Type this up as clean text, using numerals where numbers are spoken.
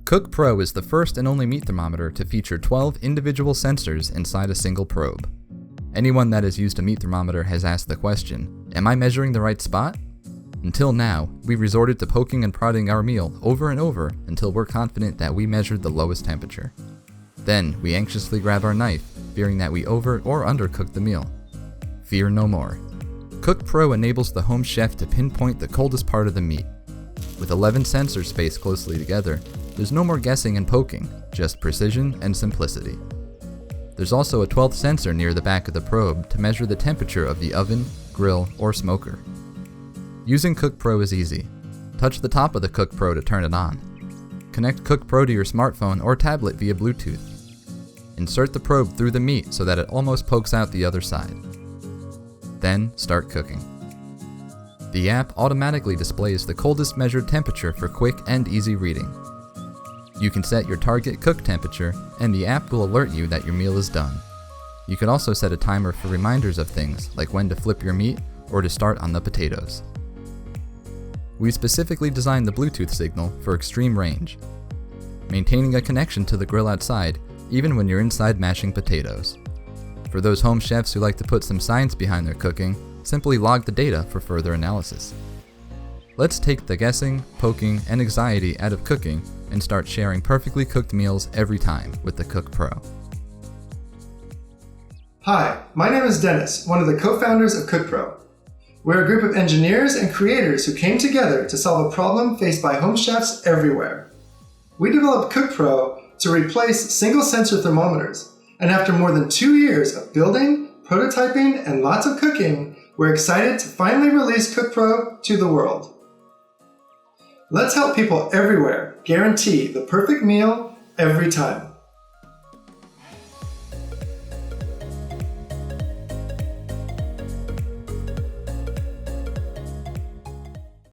KUKpro is the first and only meat thermometer to feature 12 individual sensors inside a single probe. Anyone that has used a meat thermometer has asked the question, am I measuring the right spot? Until now, we resorted to poking and prodding our meal over and over until we're confident that we measured the lowest temperature. Then, we anxiously grab our knife, fearing that we over or undercooked the meal. Fear no more. KUKpro enables the home chef to pinpoint the coldest part of the meat. With 11 sensors spaced closely together, there's no more guessing and poking, just precision and simplicity. There's also a 12th sensor near the back of the probe to measure the temperature of the oven, grill, or smoker. Using KUKpro is easy. Touch the top of the KUKpro to turn it on. Connect KUKpro to your smartphone or tablet via Bluetooth. Insert the probe through the meat so that it almost pokes out the other side. Then start cooking. The app automatically displays the coldest measured temperature for quick and easy reading. You can set your target cook temperature, and the app will alert you that your meal is done. You can also set a timer for reminders of things like when to flip your meat or to start on the potatoes. We specifically designed the Bluetooth signal for extreme range, maintaining a connection to the grill outside even when you're inside mashing potatoes. For those home chefs who like to put some science behind their cooking, simply log the data for further analysis. Let's take the guessing, poking, and anxiety out of cooking and start sharing perfectly cooked meals every time with the KUKpro. Hi, my name is Dennis, one of the co-founders of KUKpro. We're a group of engineers and creators who came together to solve a problem faced by home chefs everywhere. We developed KUKpro to replace single sensor thermometers, and after more than 2 years of building, prototyping, and lots of cooking, we're excited to finally release KUKpro to the world. Let's help people everywhere guarantee the perfect meal every time.